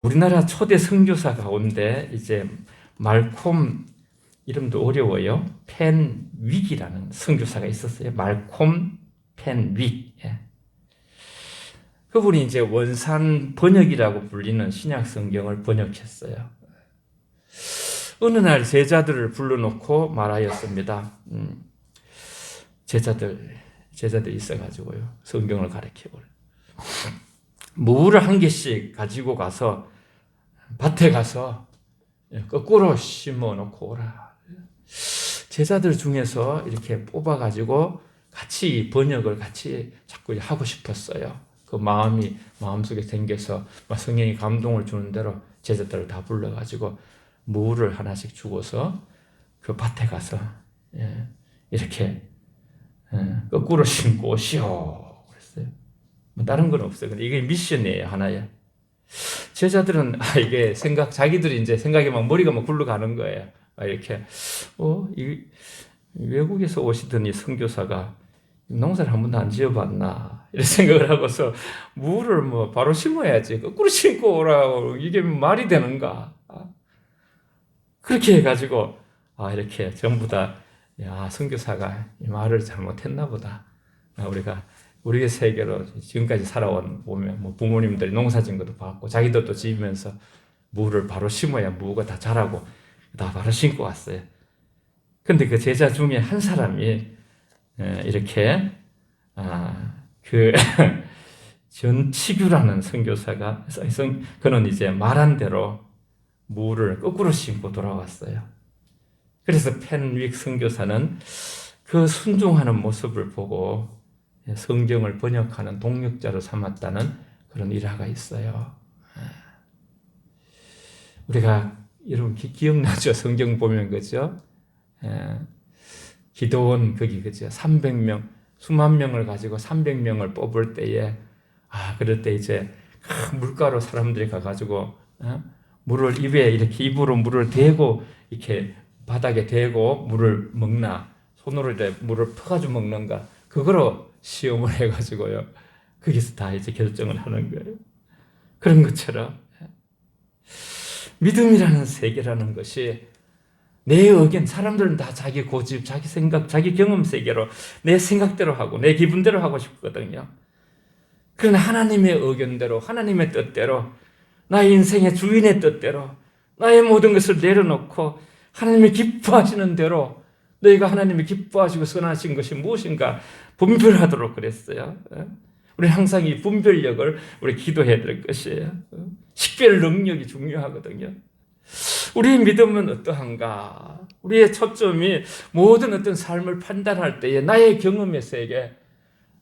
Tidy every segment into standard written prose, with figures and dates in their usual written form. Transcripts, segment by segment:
우리나라 초대 선교사 가운데 이제 말콤, 이름도 어려워요. 펜윅이라는 선교사가 있었어요. 말콤 펜윅. 예. 그분이 이제 원산 번역이라고 불리는 신약 성경을 번역했어요. 어느 날 제자들을 불러놓고 말하였습니다. 제자들이 있어가지고요. 성경을 가르치고. 무를 한 개씩 가지고 가서 밭에 가서 거꾸로 심어 놓고 오라. 제자들 중에서 이렇게 뽑아가지고 같이 번역을 같이 자꾸 하고 싶었어요. 그 마음이 마음속에 생겨서 성령이 감동을 주는 대로 제자들을 다 불러가지고 무를 하나씩 주고서 그 밭에 가서 이렇게 거꾸로 심고 오시오 그랬어요. 뭐 다른 건 없어요. 근데 이게 미션이에요, 하나의. 제자들은 이게 자기들이 이제 생각에 막 머리가 막 굴러가는 거예요. 이렇게 이 외국에서 오시던 이 선교사가 농사를 한 번도 안 지어봤나 이런 생각을 하고서 무를 뭐 바로 심어야지 거꾸로 심고 오라고 이게 말이 되는가? 그렇게 해가지고 이렇게 전부 다 선교사가 이 말을 잘못했나 보다. 우리가 우리의 세계로 지금까지 살아온 보면 뭐 부모님들이 농사진 것도 봤고 자기도 또 지으면서 무를 바로 심어야 무가 다 자라고 다 바로 심고 왔어요. 근데 그 제자 중에 한 사람이 이렇게 그 전치규라는 선교사가 그는 이제 말한 대로 무를 거꾸로 심고 돌아왔어요. 그래서 펜윅 선교사는 그 순종하는 모습을 보고 성경을 번역하는 동력자로 삼았다는 그런 일화가 있어요. 우리가 여러분 기억나죠? 성경 보면 그죠? 기도원 거기 그죠? 300명 수만 명을 가지고 300명을 뽑을 때에 그럴 때 이제 물가로 사람들이 가가지고 물을 입에 이렇게 입으로 물을 대고 이렇게 바닥에 대고 물을 먹나 손으로 이제 물을 퍼가지고 먹는가 그거로 시험을 해가지고요. 거기서 다 이제 결정을 하는 거예요. 그런 것처럼 믿음이라는 세계라는 것이 내 의견, 사람들은 다 자기 고집, 자기 생각, 자기 경험 세계로 내 생각대로 하고 내 기분대로 하고 싶거든요. 그러나 하나님의 의견대로, 하나님의 뜻대로, 나의 인생의 주인의 뜻대로, 나의 모든 것을 내려놓고 하나님이 기뻐하시는 대로 너희가 하나님이 기뻐하시고 선하신 것이 무엇인가 분별하도록 그랬어요. 우리 항상 이 분별력을 우리 기도해야 될 것이에요. 식별 능력이 중요하거든요. 우리의 믿음은 어떠한가? 우리의 초점이 모든 어떤 삶을 판단할 때에 나의 경험의 세계,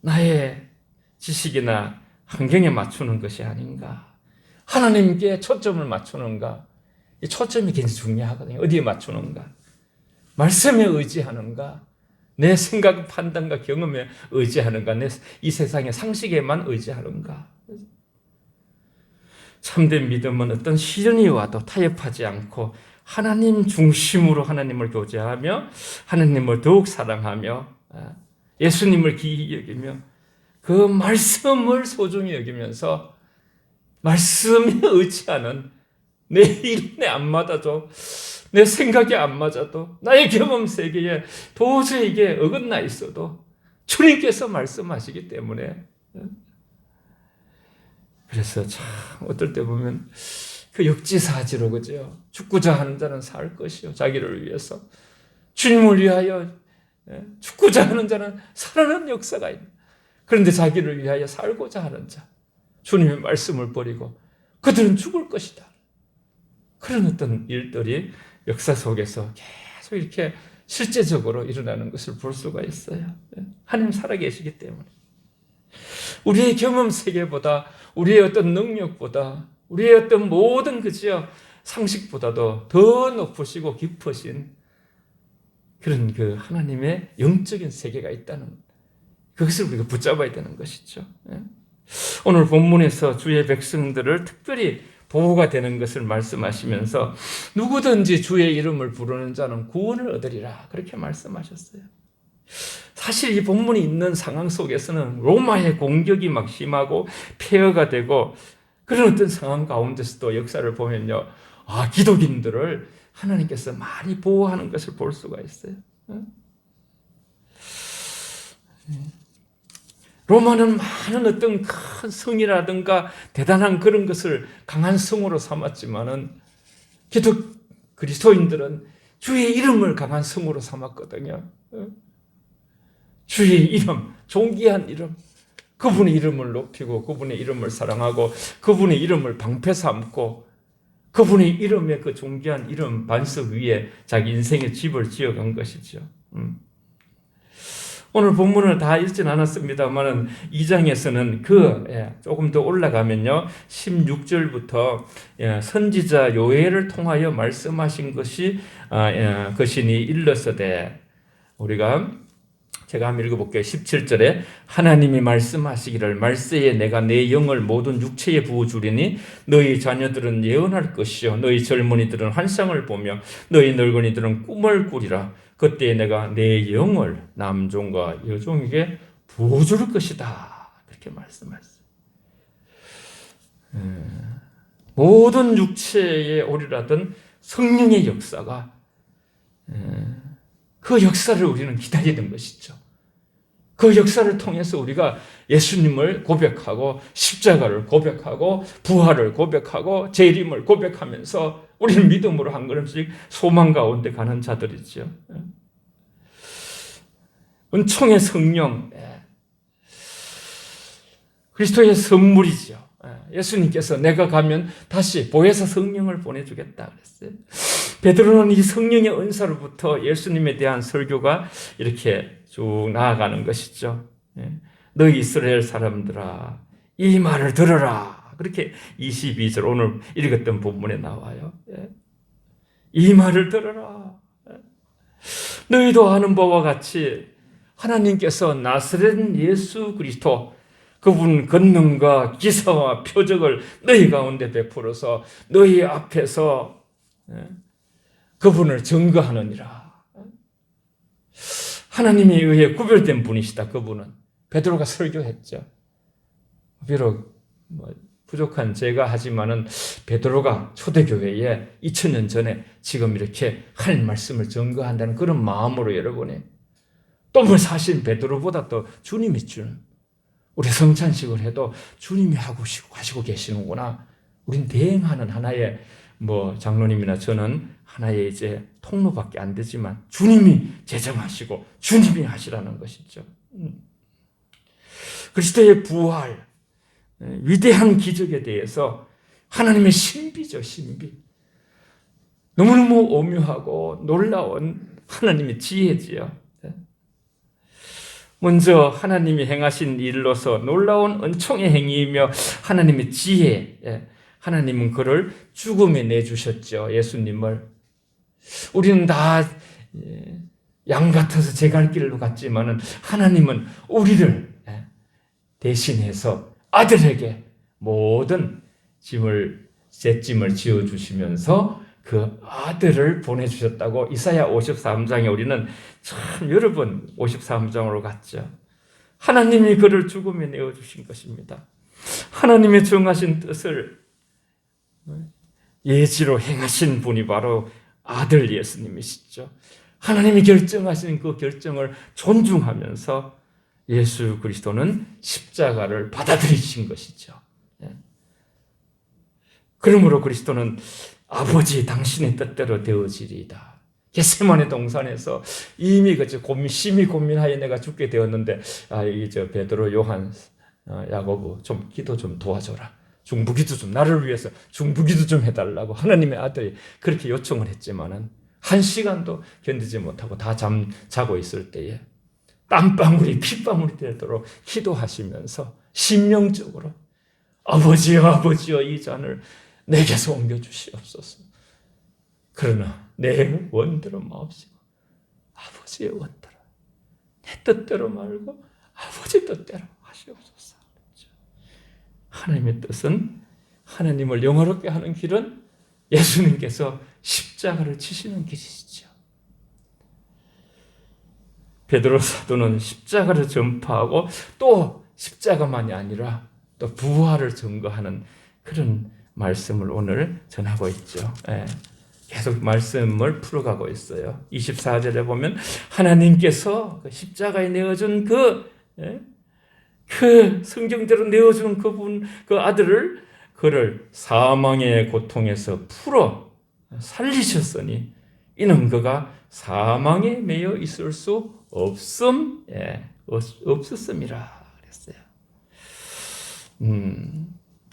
나의 지식이나 환경에 맞추는 것이 아닌가? 하나님께 초점을 맞추는가? 이 초점이 굉장히 중요하거든요. 어디에 맞추는가? 말씀에 의지하는가? 내 생각, 판단과 경험에 의지하는가? 이 세상의 상식에만 의지하는가? 참된 믿음은 어떤 시련이 와도 타협하지 않고 하나님 중심으로 하나님을 교제하며 하나님을 더욱 사랑하며 예수님을 기이 여기며 그 말씀을 소중히 여기면서 말씀에 의지하는 내 이론에 안 맞아도 내 생각이 안 맞아도 나의 경험 세계에 도저히 이게 어긋나 있어도 주님께서 말씀하시기 때문에 그래서 참 어떨 때 보면 그 역지사지로 그죠? 죽고자 하는 자는 살 것이요 자기를 위해서 주님을 위하여 죽고자 하는 자는 살아나는 역사가 있는 그런데 자기를 위하여 살고자 하는 자 주님의 말씀을 버리고 그들은 죽을 것이다. 그런 어떤 일들이 역사 속에서 계속 이렇게 실제적으로 일어나는 것을 볼 수가 있어요. 하나님 살아계시기 때문에. 우리의 경험 세계보다 우리의 어떤 능력보다 우리의 어떤 모든 그지요 상식보다도 더 높으시고 깊으신 그런 그 하나님의 영적인 세계가 있다는 그것을 우리가 붙잡아야 되는 것이죠. 오늘 본문에서 주의 백성들을 특별히 보호가 되는 것을 말씀하시면서 누구든지 주의 이름을 부르는 자는 구원을 얻으리라 그렇게 말씀하셨어요. 사실 이 본문이 있는 상황 속에서는 로마의 공격이 막 심하고 폐허가 되고 그런 어떤 상황 가운데서도 역사를 보면요, 기독인들을 하나님께서 많이 보호하는 것을 볼 수가 있어요. 로마는 많은 어떤 큰 성이라든가 대단한 그런 것을 강한 성으로 삼았지만은 그리스도인들은 주의 이름을 강한 성으로 삼았거든요. 주의 이름, 존귀한 이름, 그분의 이름을 높이고 그분의 이름을 사랑하고 그분의 이름을 방패 삼고 그분의 이름의 그 존귀한 이름 반석 위에 자기 인생의 집을 지어간 것이죠. 오늘 본문을 다 읽진 않았습니다만은 2장에서는 조금 더 올라가면요, 16절부터 선지자 요엘을 통하여 말씀하신 것이니 일러서되, 제가 한번 읽어볼게요. 17절에 하나님이 말씀하시기를 말세에 내가 내 영을 모든 육체에 부어주리니 너희 자녀들은 예언할 것이요 너희 젊은이들은 환상을 보며 너희 늙은이들은 꿈을 꾸리라. 그때 내가 내 영을 남종과 여종에게 부어줄 것이다. 그렇게 말씀하셨어요. 모든 육체에 오리라던 성령의 역사가 그 역사를 우리는 기다리는 것이죠. 그 역사를 통해서 우리가 예수님을 고백하고 십자가를 고백하고 부활을 고백하고 재림을 고백하면서 우리는 믿음으로 한 걸음씩 소망 가운데 가는 자들이죠. 은총의 성령, 그리스도의 선물이죠. 예수님께서 내가 가면 다시 보혜사 성령을 보내주겠다 그랬어요. 베드로는 이 성령의 은사로부터 예수님에 대한 설교가 이렇게 쭉 나아가는 것이죠. 너희 이스라엘 사람들아, 이 말을 들어라. 그렇게 22절 오늘 읽었던 본문에 나와요. 이 말을 들어라. 너희도 아는 바와 같이 하나님께서 나사렛 예수 그리스도 그분 권능과 기사와 표적을 너희 가운데 베풀어서 너희 앞에서 그분을 증거하느니라. 하나님에 의해 구별된 분이시다. 그분은 베드로가 설교했죠. 비록 부족한 제가 하지만은 베드로가 초대교회에 2000년 전에 지금 이렇게 할 말씀을 증거한다는 그런 마음으로 여러분이 또 사실 베드로보다 또 주님이 주는 우리 성찬식을 해도 주님이 하시고 계시는구나. 우린 대행하는 하나의 장로님이나 저는 하나의 이제 통로밖에 안 되지만 주님이 제정하시고 주님이 하시라는 것이죠. 그리스도의 부활, 위대한 기적에 대해서 하나님의 신비죠, 신비. 너무너무 오묘하고 놀라운 하나님의 지혜지요. 먼저 하나님이 행하신 일로서 놀라운 은총의 행위이며 하나님의 지혜, 하나님은 그를 죽음에 내주셨죠. 예수님을. 우리는 다 양 같아서 제 갈 길로 갔지만은 하나님은 우리를 대신해서 아들에게 모든 잿짐을 지어주시면서 그 아들을 보내주셨다고 이사야 53장에 우리는 참 여러 번 53장으로 갔죠. 하나님이 그를 죽음에 내어주신 것입니다. 하나님의 정하신 뜻을 예지로 행하신 분이 바로 아들 예수님이시죠. 하나님이 결정하신 그 결정을 존중하면서 예수 그리스도는 십자가를 받아들이신 것이죠. 그러므로 그리스도는 아버지 당신의 뜻대로 되어지리이다. 겟세마네 동산에서 이미 심히 고민하여 내가 죽게 되었는데 베드로, 요한, 야고보 좀 기도 좀 도와줘라. 중부기도 좀 나를 위해서 중부기도 좀 해달라고 하나님의 아들이 그렇게 요청을 했지만은 한 시간도 견디지 못하고 다 자고 있을 때에 땀방울이 핏방울이 되도록 기도하시면서 심령적으로 아버지여 이 잔을 내게서 옮겨주시옵소서. 그러나 내 원대로 마옵시고 아버지의 원대로 내 뜻대로 말고 아버지 뜻대로 하시옵소서. 하나님의 뜻은 하나님을 영화롭게 하는 길은 예수님께서 십자가를 치시는 길이시죠. 베드로 사도는 십자가를 전파하고 또 십자가만이 아니라 또 부활을 증거하는 그런 말씀을 오늘 전하고 있죠. 예. 계속 말씀을 풀어가고 있어요. 24절에 보면 하나님께서 그 십자가에 내어준 그 성경대로 내어준 그 아들을 그를 사망의 고통에서 풀어 살리셨으니 이는 그가 사망에 매여 있을 수 없었음이라 그랬어요.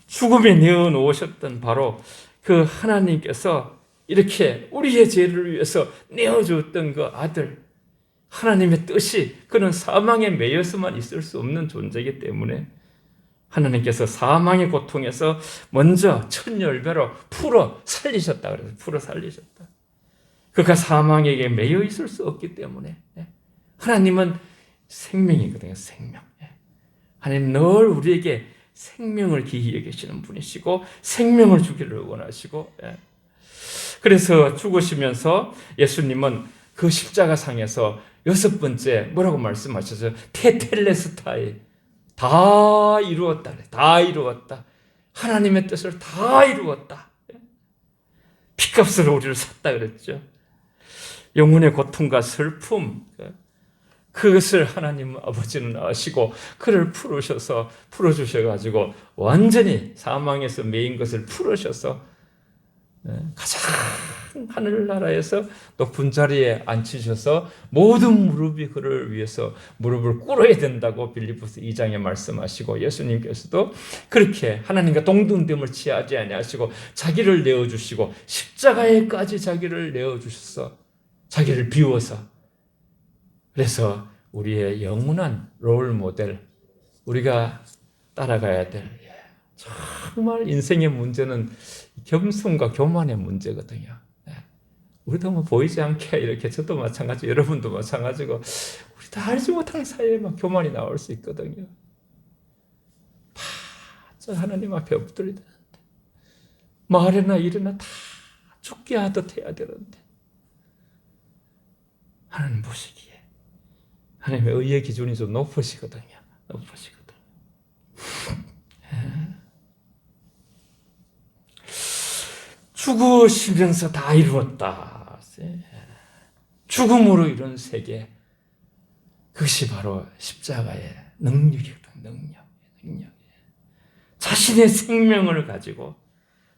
죽음에 내어 놓으셨던 바로 그 하나님께서 이렇게 우리의 죄를 위해서 내어주었던 그 아들, 하나님의 뜻이 그는 사망에 매여서만 있을 수 없는 존재이기 때문에 하나님께서 사망의 고통에서 먼저 천열배로 풀어 살리셨다 그래서 풀어 살리셨다. 그가 사망에게 매여 있을 수 없기 때문에 하나님은 생명이거든요. 생명. 하나님 늘 우리에게 생명을 기히 여기시는 분이시고 생명을 주기를 원하시고 그래서 죽으시면서 예수님은 그 십자가상에서 6번째 뭐라고 말씀하셨어요? 테텔레스타이 다 이루었다. 다 이루었다. 하나님의 뜻을 다 이루었다. 피값으로 우리를 샀다 그랬죠. 영혼의 고통과 슬픔 그것을 하나님 아버지는 아시고 그를 풀어주셔가지고 완전히 사망에서 매인 것을 풀으셔서 가장 하늘나라에서 높은 자리에 앉히셔서 모든 무릎이 그를 위해서 무릎을 꿇어야 된다고 빌립보서 2장에 말씀하시고 예수님께서도 그렇게 하나님과 동등됨을 취하지 아니하시고 자기를 내어주시고 십자가에까지 자기를 내어주셔서 자기를 비워서 그래서 우리의 영원한 롤 모델 우리가 따라가야 될 정말 인생의 문제는 겸손과 교만의 문제거든요. 우리도 뭐 보이지 않게 이렇게 저도 마찬가지, 여러분도 마찬가지고 우리 다 알지 못하는 사이에 막 교만이 나올 수 있거든요. 저 하나님 앞에 엎드려야 되는데 말이나 일이나 다 죽게 하듯 해야 되는데 하나님 보시기에 하나님의 의의 기준이 좀 높으시거든요. 죽으시면서 다 이루었다. 죽음으로 이룬 세계. 그것이 바로 십자가의 능력이거든. 능력. 자신의 생명을 가지고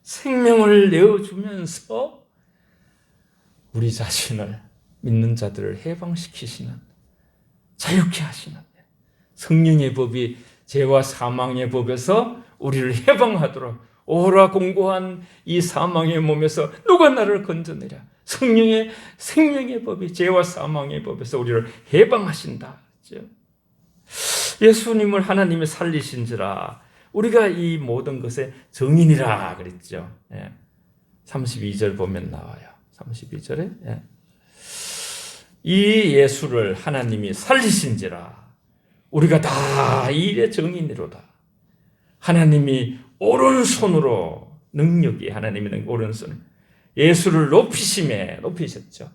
생명을 내어주면서 우리 자신을 믿는 자들을 해방시키시는 자유케 하시는 성령의 법이 죄와 사망의 법에서 우리를 해방하도록 오라 공고한 이 사망의 몸에서 누가 나를 건져내랴. 성령의 생명의 법이 죄와 사망의 법에서 우리를 해방하신다. 예수님을 하나님이 살리신지라 우리가 이 모든 것의 증인이라 그랬죠. 32절 보면 나와요. 32절에 이 예수를 하나님이 살리신지라 우리가 다 이 일의 증인이로다. 하나님이 오른손으로 능력이 하나님의 오른손 예수를 높이셨죠.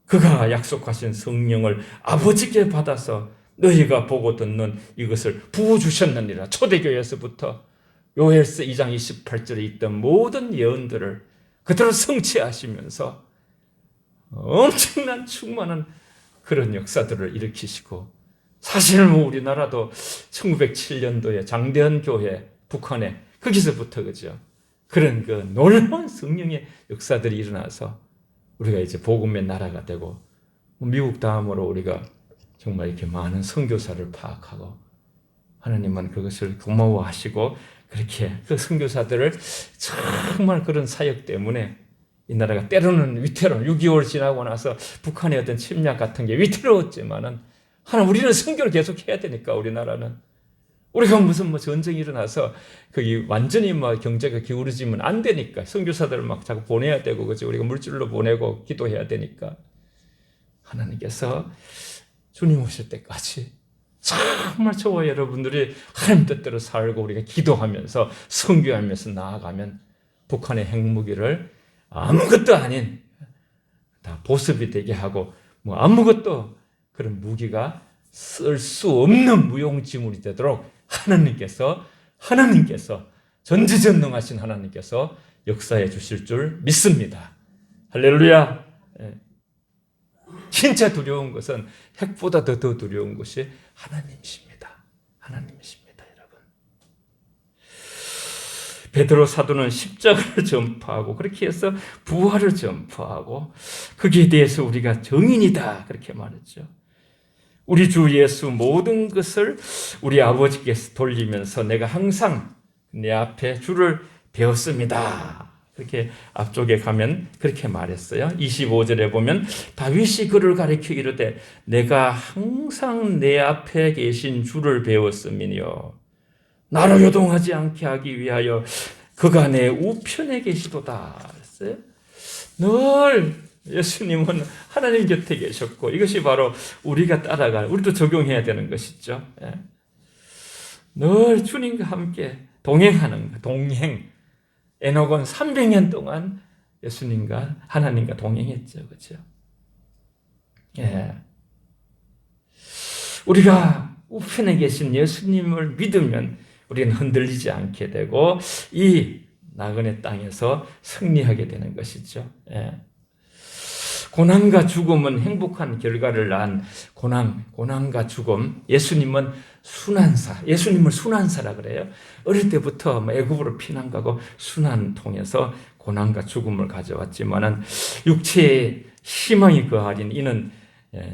그가 약속하신 성령을 아버지께 받아서 너희가 보고 듣는 이것을 부어주셨느니라. 초대교회에서부터 요엘서 2장 28절에 있던 모든 예언들을 그대로 성취하시면서 엄청난 충만한 그런 역사들을 일으키시고 사실 뭐 우리나라도 1907년도에 장대현 교회 북한에 거기서부터 그죠. 그런 그 놀라운 성령의 역사들이 일어나서 우리가 이제 복음의 나라가 되고 미국 다음으로 우리가 정말 이렇게 많은 선교사를 파악하고 하나님은 그것을 고마워하시고 그렇게 그 선교사들을 정말 그런 사역 때문에 이 나라가 때로는 위태로워 6.25를 지나고 나서 북한의 어떤 침략 같은 게 위태로웠지만은 하나 우리는 선교를 계속 해야 되니까 우리나라는 우리가 무슨 뭐 전쟁이 일어나서 거기 완전히 뭐 경제가 기울어지면 안 되니까 선교사들을 막 자꾸 보내야 되고 그죠 우리가 물질로 보내고 기도해야 되니까 하나님께서 주님 오실 때까지 정말 저와 여러분들이 하나님 뜻대로 살고 우리가 기도하면서 선교하면서 나아가면 북한의 핵무기를 아무것도 아닌 다 보습이 되게 하고 뭐 아무것도 그런 무기가 쓸 수 없는 무용지물이 되도록 하나님께서 전지전능하신 하나님께서 역사해 주실 줄 믿습니다. 할렐루야. 진짜 두려운 것은 핵보다 더 두려운 것이 하나님이십니다. 하나님이십니다, 여러분. 베드로 사도는 십자가를 전파하고 그렇게 해서 부활을 전파하고 거기에 대해서 우리가 증인이다 그렇게 말했죠. 우리 주 예수 모든 것을 우리 아버지께서 돌리면서 내가 항상 내 앞에 주를 배웠습니다. 그렇게 앞쪽에 가면 그렇게 말했어요. 25절에 보면 다윗이 그를 가리켜 이르되 내가 항상 내 앞에 계신 주를 배웠음이니요 나로 요동하지 않게 하기 위하여 그가 내 우편에 계시도다 했어요. 늘 예수님은 하나님 곁에 계셨고 이것이 바로 우리가 따라갈 우리도 적용해야 되는 것이죠. 늘 주님과 함께 동행하는 것, 동행. 에녹은 300년 동안 예수님과 하나님과 동행했죠. 그렇죠? 우리가 우편에 계신 예수님을 믿으면 우리는 흔들리지 않게 되고 이 나그네 땅에서 승리하게 되는 것이죠. 고난과 죽음은 행복한 결과를 낳은 고난과 죽음. 예수님은 순환사, 예수님을 순환사라 그래요. 어릴 때부터 애굽으로 피난 가고 순환 통해서 고난과 죽음을 가져왔지만은 육체에 희망이 거하린 이는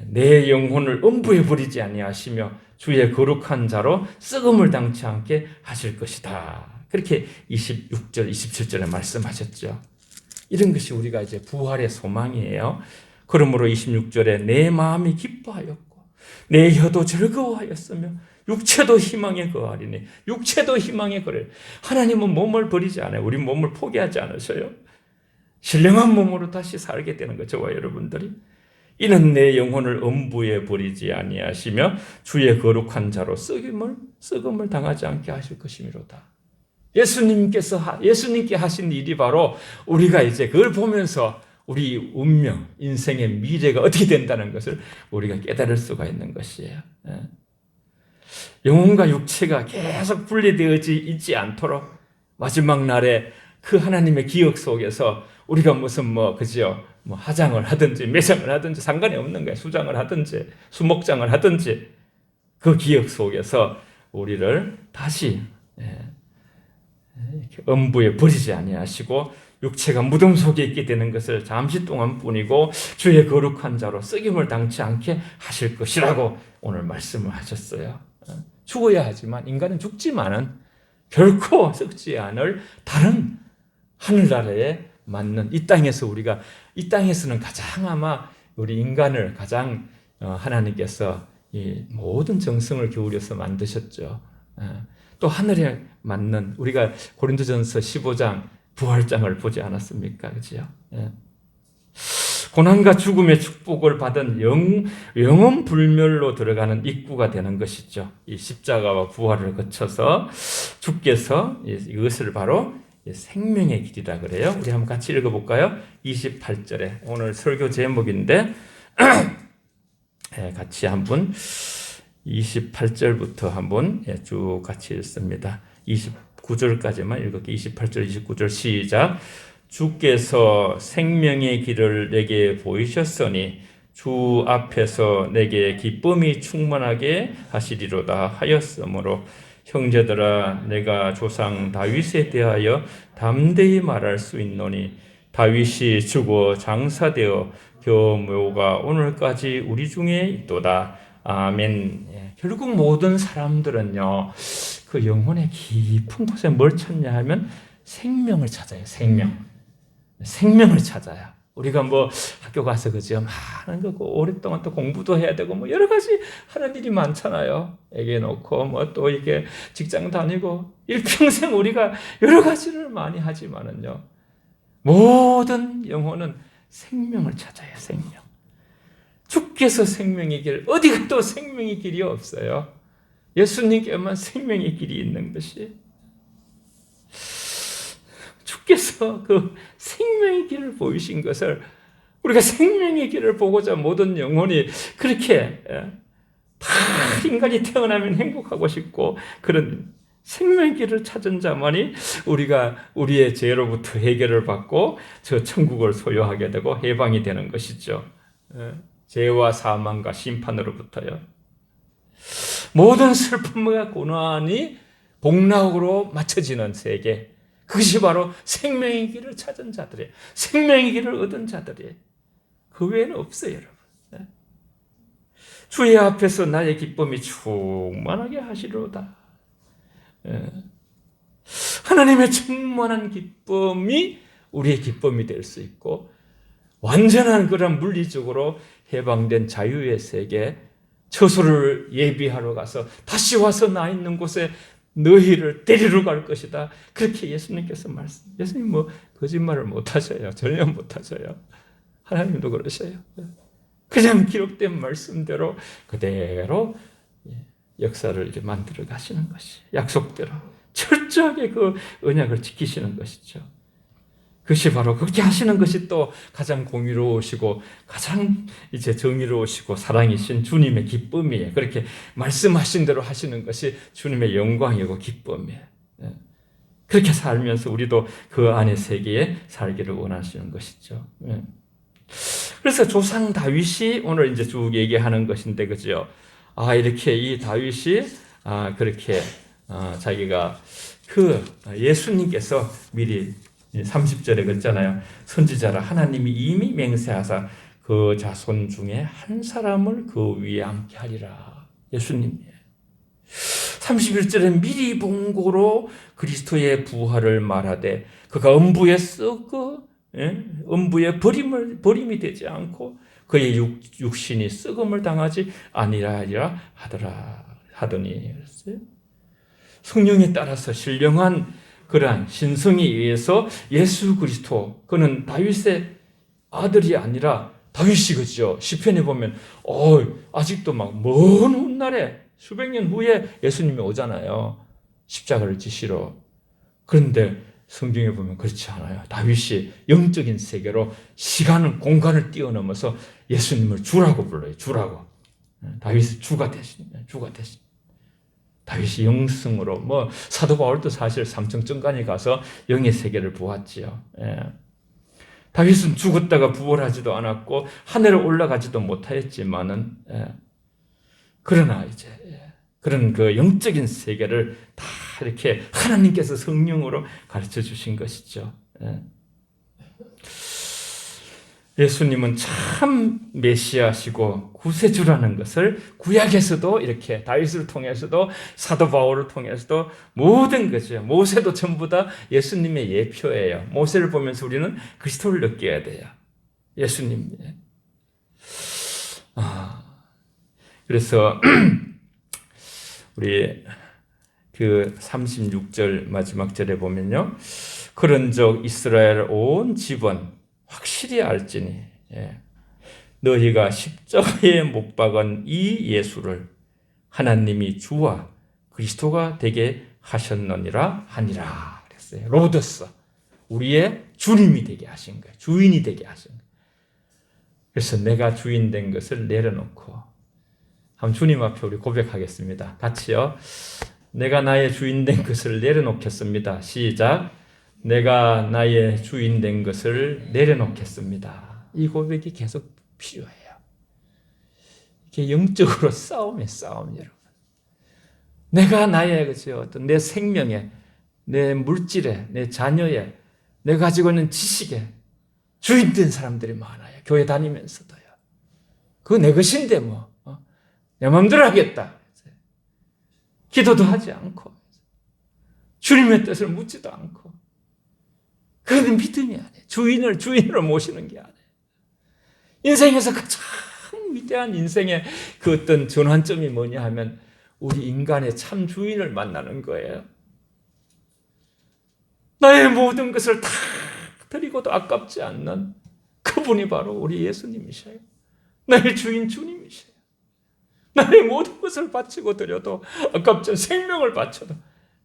내 영혼을 음부에 버리지 아니하시며 주의 거룩한 자로 썩음을 당치 않게 하실 것이다. 그렇게 26절, 27절에 말씀하셨죠. 이런 것이 우리가 이제 부활의 소망이에요. 그러므로 26절에 내 마음이 기뻐하였고 내 혀도 즐거워하였으며 육체도 희망에 거하리니 육체도 희망에 거하리니 하나님은 몸을 버리지 않아요. 우리 몸을 포기하지 않으셔요. 신령한 몸으로 다시 살게 되는 거죠. 저와 여러분들이. 이는 내 영혼을 음부에 버리지 아니하시며 주의 거룩한 자로 썩음을 당하지 않게 하실 것이미로다. 예수님께 하신 일이 바로 우리가 이제 그걸 보면서 우리 운명, 인생의 미래가 어떻게 된다는 것을 우리가 깨달을 수가 있는 것이에요. 영혼과 육체가 계속 분리되어지 있지 않도록 마지막 날에 그 하나님의 기억 속에서 우리가 무슨 그죠? 화장을 하든지 매장을 하든지 상관이 없는 거예요. 수장을 하든지 수목장을 하든지 그 기억 속에서 우리를 다시 음부에 버리지 아니하시고 육체가 무덤 속에 있게 되는 것을 잠시 동안뿐이고 주의 거룩한 자로 썩임을 당치 않게 하실 것이라고 오늘 말씀을 하셨어요. 죽어야 하지만 인간은 죽지만은 결코 썩지 않을 다른 하늘나라에 맞는 이 땅에서 우리가 이 땅에서는 가장 아마 우리 인간을 가장 하나님께서 이 모든 정성을 기울여서 만드셨죠. 또 하늘에 맞는 우리가 고린도전서 15장 부활장을 보지 않았습니까? 그렇죠? 고난과 죽음의 축복을 받은 영원 불멸로 들어가는 입구가 되는 것이죠. 이 십자가와 부활을 거쳐서 주께서 이것을 바로 생명의 길이라 그래요. 우리 한번 같이 읽어볼까요? 28절에 오늘 설교 제목인데 같이 한번 28절부터 한번 쭉 같이 읽습니다. 29절까지만 읽을게요. 28절, 29절 시작. 주께서 생명의 길을 내게 보이셨으니 주 앞에서 내게 기쁨이 충만하게 하시리로다 하였으므로 형제들아 내가 조상 다윗에 대하여 담대히 말할 수 있노니 다윗이 죽어 장사되어 교묘가 오늘까지 우리 중에 있도다. 아멘. 결국 모든 사람들은요 그 영혼의 깊은 곳에 뭘 찾냐 하면 생명을 찾아요. 생명을 찾아요. 우리가 학교 가서 그죠 많은 거고 오랫동안 또 공부도 해야 되고 여러 가지 하는 일이 많잖아요. 애기 놓고 또 이게 직장 다니고 일평생 우리가 여러 가지를 많이 하지만은요 모든 영혼은 생명을 찾아요. 생명. 주께서 생명의 길, 어디 가도 생명의 길이 없어요. 예수님께만 생명의 길이 있는 것이. 주께서 그 생명의 길을 보이신 것을 우리가 생명의 길을 보고자 모든 영혼이 그렇게 다 인간이 태어나면 행복하고 싶고 그런 생명의 길을 찾은 자만이 우리의 죄로부터 해결을 받고 저 천국을 소유하게 되고 해방이 되는 것이죠. 죄와 사망과 심판으로부터요. 모든 슬픔과 고난이 복락으로 맞춰지는 세계. 그것이 바로 생명의 길을 찾은 자들이에요. 생명의 길을 얻은 자들이에요. 그 외에는 없어요, 여러분. 주의 앞에서 나의 기쁨이 충만하게 하시리로다. 하나님의 충만한 기쁨이 우리의 기쁨이 될 수 있고, 완전한 그런 물리적으로 해방된 자유의 세계, 처소를 예비하러 가서 다시 와서 나 있는 곳에 너희를 데리러 갈 것이다. 그렇게 예수님께서 예수님 뭐 거짓말을 못 하셔요. 전혀 못 하셔요. 하나님도 그러셔요. 그냥 기록된 말씀대로 그대로 역사를 이제 만들어 가시는 것이, 약속대로 철저하게 그 언약을 지키시는 것이죠. 그것이 바로 그렇게 하시는 것이 또 가장 공의로우시고 가장 이제 정의로우시고 사랑이신 주님의 기쁨이에요. 그렇게 말씀하신 대로 하시는 것이 주님의 영광이고 기쁨이에요. 그렇게 살면서 우리도 그 안의 세계에 살기를 원하시는 것이죠. 그래서 조상 다윗이 오늘 이제 쭉 얘기하는 것인데, 그죠? 이렇게 이 다윗이 그렇게 자기가 그 예수님께서 미리 30절에 그랬잖아요. 선지자라 하나님이 이미 맹세하사 그 자손 중에 한 사람을 그 위에 앉게 하리라. 예수님이 31절에 미리 본고로 그리스도의 부활을 말하되 그가 음부에 썩어 음부에 버림이 되지 않고 그의 육신이 썩음을 당하지 아니하리라 하더니 그랬어요. 성령에 따라서 신령한 그러한 신성에 의해서 예수 그리스도, 그는 다윗의 아들이 아니라 다윗이, 그죠? 시편에 보면 아직도 막 먼 훗날에 수백 년 후에 예수님이 오잖아요. 십자가를 지시러. 그런데 성경에 보면 그렇지 않아요. 다윗이 영적인 세계로 시간을 공간을 뛰어넘어서 예수님을 주라고 불러요. 주라고. 다윗이 주가 되신. 다윗이 영성으로, 사도 바울도 사실 삼층정간에 가서 영의 세계를 보았지요. 다윗은 죽었다가 부활하지도 않았고 하늘에 올라가지도 못하였지만은, 그러나 이제 그런 그 영적인 세계를 다 이렇게 하나님께서 성령으로 가르쳐 주신 것이죠. 예수님은 참 메시아시고 구세주라는 것을 구약에서도 이렇게 다윗을 통해서도 사도 바울을 통해서도 모든 거죠. 모세도 전부 다 예수님의 예표예요. 모세를 보면서 우리는 그리스도를 느껴야 돼요. 예수님. 그래서 우리 그 36절 마지막 절에 보면요. 그런즉 이스라엘 온 집은 확실히 알지니 너희가 십자가에 못 박은 이 예수를 하나님이 주와 그리스도가 되게 하셨느니라 하니라 그랬어요. 로드스, 우리의 주님이 되게 하신 거예요. 주인이 되게 하신 거예요. 그래서 내가 주인 된 것을 내려놓고 한번 주님 앞에 우리 고백하겠습니다. 같이요. 내가 나의 주인 된 것을 내려놓겠습니다. 시작. 내가 나의 주인 된 것을 내려놓겠습니다. 이 고백이 계속 필요해요. 이게 영적으로 싸움, 여러분. 내가 나의 어떤 내 생명에, 내 물질에, 내 자녀에, 내가 가지고 있는 지식에 주인 된 사람들이 많아요. 교회 다니면서도요. 그거 내 것인데 내 마음대로 하겠다. 기도도 하지 않고 주님의 뜻을 묻지도 않고, 그건 믿음이 아니에요. 주인으로 모시는 게 아니에요. 인생에서 가장 위대한 인생의 그 어떤 전환점이 뭐냐 하면 우리 인간의 참 주인을 만나는 거예요. 나의 모든 것을 다 드리고도 아깝지 않는 그분이 바로 우리 예수님이셔요. 나의 주인 주님이셔요. 나의 모든 것을 바치고 드려도 아깝지 않은 생명을 바쳐도,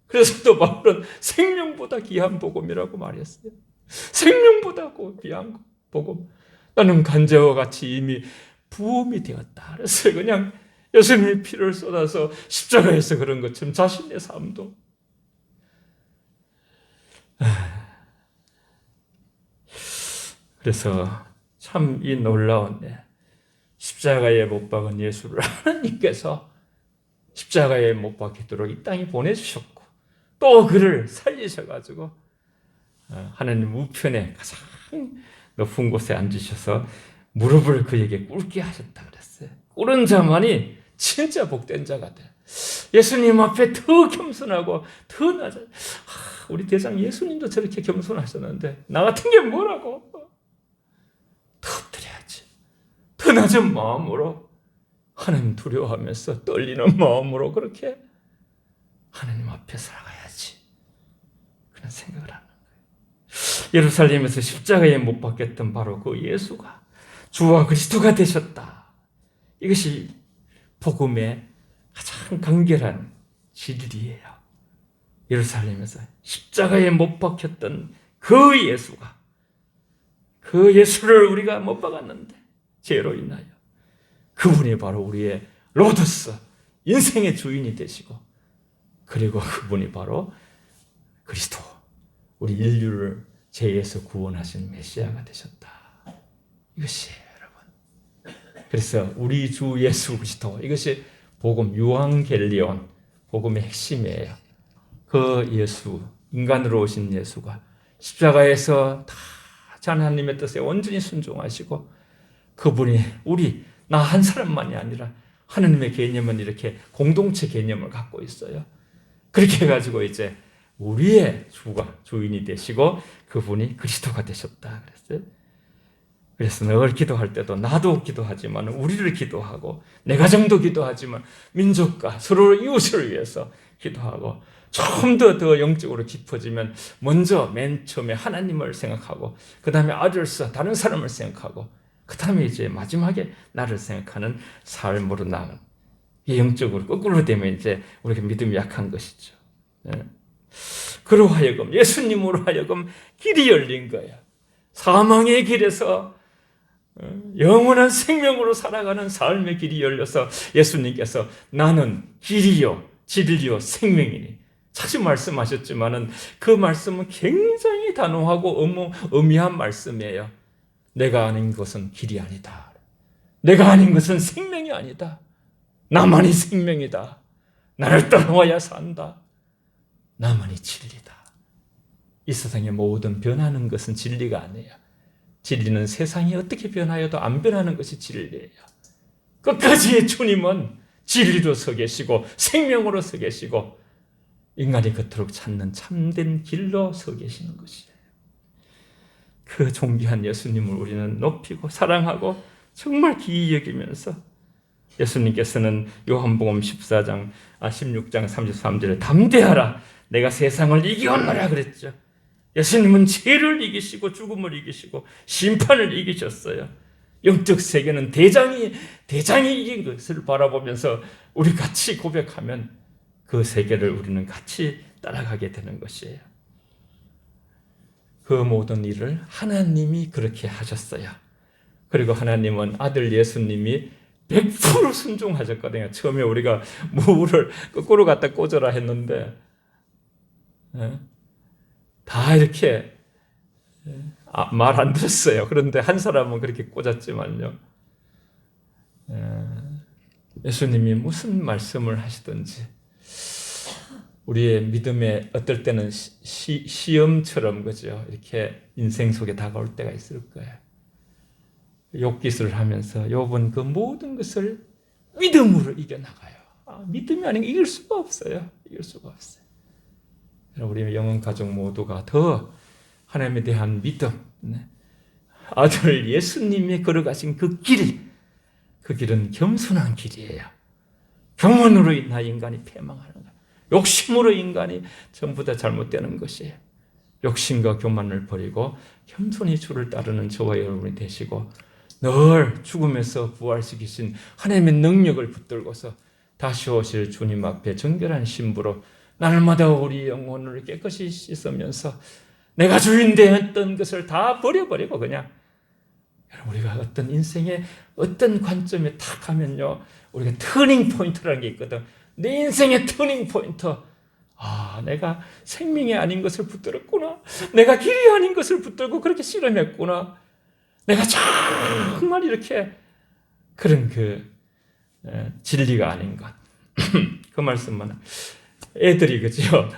그래서 또 바울은 생명보다 귀한 복음이라고 말했어요. 생명보다 귀한 복음. 나는 간제와 같이 이미 부음이 되었다. 그래서 그냥 예수님의 피를 쏟아서 십자가에서 그런 것처럼 자신의 삶도 그래서 참 이 놀라운데 십자가에 못 박은 예수를 하나님께서 십자가에 못 박히도록 이 땅에 보내주셨고 또 그를 살리셔가지고 하나님 우편에 가장 높은 곳에 앉으셔서 무릎을 그에게 꿇게 하셨다 그랬어요. 꿇은 자만이 진짜 복된 자가 돼. 예수님 앞에 더 겸손하고 더 낮아. 우리 대장 예수님도 저렇게 겸손하셨는데 나 같은 게 뭐라고? 더 엎드려야지. 더 낮은 마음으로 하나님 두려워하면서 떨리는 마음으로 그렇게 하나님 앞에 살아가야지. 그런 생각을 하는 거예요. 예루살렘에서 십자가에 못 박혔던 바로 그 예수가 주와 그리스도가 되셨다. 이것이 복음의 가장 간결한 진리예요. 예루살렘에서 십자가에 못 박혔던 그 예수가, 그 예수를 우리가 못 박았는데 죄로 인하여 그분이 바로 우리의 로드스, 인생의 주인이 되시고, 그리고 그분이 바로 그리스도, 우리 인류를 죄에서 구원하신 메시아가 되셨다. 이것이에요, 여러분. 그래서 우리 주 예수 그리스도, 이것이 복음 유앙겔리온, 복음의 핵심이에요. 그 예수, 인간으로 오신 예수가 십자가에서 다 하나님의 뜻에 온전히 순종하시고, 그분이 나 한 사람만이 아니라 하나님의 개념은 이렇게 공동체 개념을 갖고 있어요. 그렇게 해가지고 이제 우리의 주인이 되시고 그분이 그리스도가 되셨다 그랬어요. 그래서 늘 기도할 때도 나도 기도하지만 우리를 기도하고 내 가정도 기도하지만 민족과 서로 이웃을 위해서 기도하고 좀 더 영적으로 깊어지면 먼저 맨 처음에 하나님을 생각하고 그 다음에 아들서 다른 사람을 생각하고 그 다음에 이제 마지막에 나를 생각하는 삶으로 나가는, 영적으로 거꾸로 되면 이제 우리가 믿음이 약한 것이죠. 그로 하여금, 예수님으로 하여금 길이 열린 거예요. 사망의 길에서 영원한 생명으로 살아가는 삶의 길이 열려서 예수님께서 나는 길이요 진리요 생명이니 자주 말씀하셨지만은 그 말씀은 굉장히 단호하고 엄미한 말씀이에요. 내가 아는 것은 길이 아니다. 내가 아는 것은 생명이 아니다. 나만이 생명이다. 나를 따라와야 산다. 나만이 진리다. 이 세상의 모든 변하는 것은 진리가 아니에요. 진리는 세상이 어떻게 변하여도 안 변하는 것이 진리예요. 끝까지 주님은 진리로 서 계시고 생명으로 서 계시고 인간이 그토록 찾는 참된 길로 서 계시는 것이에요. 그 존귀한 예수님을 우리는 높이고 사랑하고 정말 귀히 여기면서 예수님께서는 요한복음 16장 33절에 담대하라 내가 세상을 이겼노라 그랬죠. 예수님은 죄를 이기시고 죽음을 이기시고 심판을 이기셨어요. 영적 세계는 대장이 이긴 것을 바라보면서 우리 같이 고백하면 그 세계를 우리는 같이 따라가게 되는 것이에요. 그 모든 일을 하나님이 그렇게 하셨어요. 그리고 하나님은 아들 예수님이 100% 순종하셨거든요. 처음에 우리가 무를 거꾸로 갖다 꽂아라 했는데 다 이렇게 말 안 들었어요. 그런데 한 사람은 그렇게 꽂았지만요. 예수님이 무슨 말씀을 하시든지 우리의 믿음에 어떨 때는 시험처럼 그죠? 이렇게 인생 속에 다가올 때가 있을 거예요. 욥기서를 하면서 욥은 그 모든 것을 믿음으로 이겨나가요. 믿음이 아니면 이길 수가 없어요. 이길 수가 없어요. 우리 영혼 가족 모두가 더 하나님에 대한 믿음, 아들 예수님이 걸어가신 그 길은 겸손한 길이에요. 교만으로 인하여 인간이 패망하는 거예요. 욕심으로 인간이 전부 다 잘못되는 것이에요. 욕심과 교만을 버리고 겸손히 주를 따르는 저와 여러분이 되시고 늘 죽음에서 부활시키신 하나님의 능력을 붙들고서 다시 오실 주님 앞에 정결한 신부로 날마다 우리 영혼을 깨끗이 씻으면서 내가 주인 되었던 것을 다 버려버리고 그냥 우리가 어떤 인생의 어떤 관점에 탁 하면요 우리가 터닝 포인트라는 게 있거든. 내 인생의 터닝 포인트 내가 생명이 아닌 것을 붙들었구나. 내가 길이 아닌 것을 붙들고 그렇게 씨름했구나. 내가 정말 이렇게 그런 진리가 아닌 것. 그 말씀만 애들이 그죠?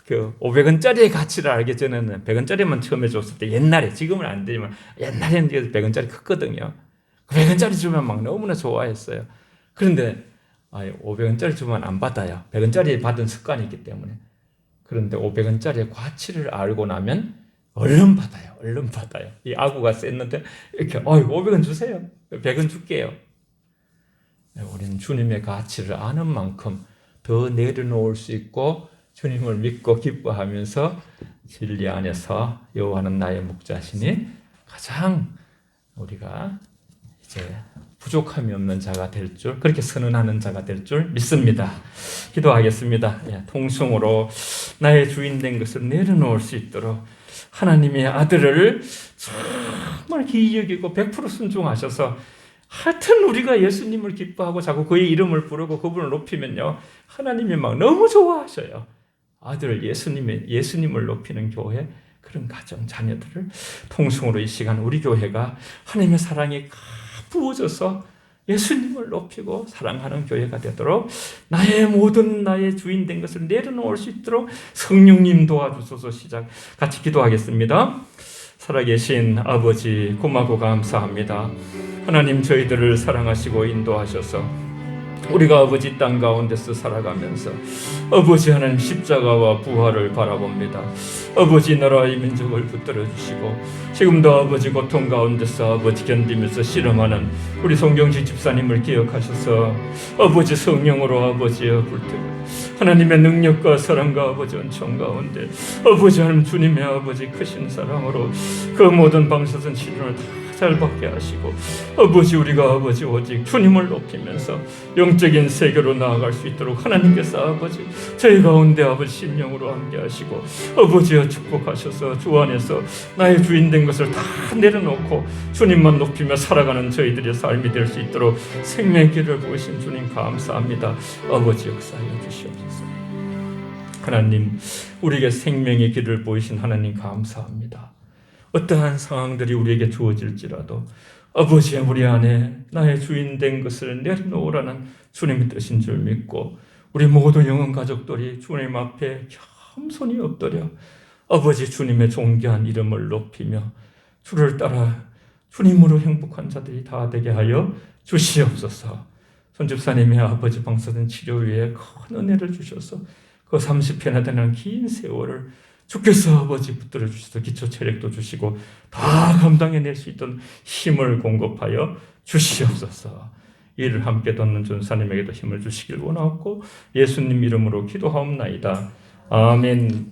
500원짜리의 가치를 알기 전에는 100원짜리만 처음에 줬을 때 옛날에, 지금은 안 되지만 옛날에는 100원짜리 컸거든요. 100원짜리 주면 막 너무나 좋아했어요. 그런데 500원짜리 주면 안 받아요. 100원짜리 받은 습관이 있기 때문에. 그런데 500원짜리의 가치를 알고 나면 얼른 받아요. 얼른 받아요. 이 아구가 셌는데 이렇게 500원 주세요. 100원 줄게요. 우리는 주님의 가치를 아는 만큼 더 내려놓을 수 있고 주님을 믿고 기뻐하면서 진리 안에서 여호와는 나의 목자시니 가장 우리가 이제 부족함이 없는 자가 될 줄, 그렇게 선언하는 자가 될 줄 믿습니다. 기도하겠습니다. 통성으로 나의 주인 된 것을 내려놓을 수 있도록 하나님의 아들을 정말 기이 여기고 100% 순종하셔서 하여튼 우리가 예수님을 기뻐하고 자꾸 그의 이름을 부르고 그분을 높이면요, 하나님이 막 너무 좋아하셔요. 아들 예수님을 높이는 교회, 그런 가정 자녀들을 통성으로 이 시간 우리 교회가 하나님의 사랑이 부어져서 예수님을 높이고 사랑하는 교회가 되도록 나의 주인 된 것을 내려놓을 수 있도록 성령님 도와주소서. 같이 기도하겠습니다. 살아계신 아버지, 고마고 감사합니다. 하나님, 저희들을 사랑하시고 인도하셔서 우리가 아버지 땅 가운데서 살아가면서 아버지 하나님 십자가와 부활을 바라봅니다. 아버지 나라의 민족을 붙들어 주시고 지금도 아버지 고통 가운데서 아버지 견디면서 씨름하는 우리 송경식 집사님을 기억하셔서 아버지 성령으로 아버지여 불태워 하나님의 능력과 사랑과 아버지 은총 가운데 아버지 하나님 주님의 아버지 크신 사랑으로 그 모든 방사선 시련을 다 잘 받게 하시고 아버지 우리가 아버지 오직 주님을 높이면서 영적인 세계로 나아갈 수 있도록 하나님께서 아버지 저희 가운데 아버지 신령으로 함께 하시고 아버지여 축복하셔서 주 안에서 나의 주인 된 것을 다 내려놓고 주님만 높이며 살아가는 저희들의 삶이 될 수 있도록 생명의 길을 보이신 주님 감사합니다. 아버지 역사하여 주시옵소서. 하나님, 우리에게 생명의 길을 보이신 하나님 감사합니다. 어떠한 상황들이 우리에게 주어질지라도 아버지 우리 안에 나의 주인 된 것을 내려놓으라는 주님의 뜻인 줄 믿고 우리 모두 영혼 가족들이 주님 앞에 겸손히 엎드려 아버지 주님의 존귀한 이름을 높이며 주를 따라 주님으로 행복한 자들이 다 되게 하여 주시옵소서. 손집사님의 아버지 방사선 치료 위에 큰 은혜를 주셔서 그 30회나 되는 긴 세월을 주께서 아버지 붙들어 주셔서 기초 체력도 주시고 다 감당해낼 수 있던 힘을 공급하여 주시옵소서. 이를 함께 돕는 전사님에게도 힘을 주시길 원하옵고 예수님 이름으로 기도하옵나이다. 아멘.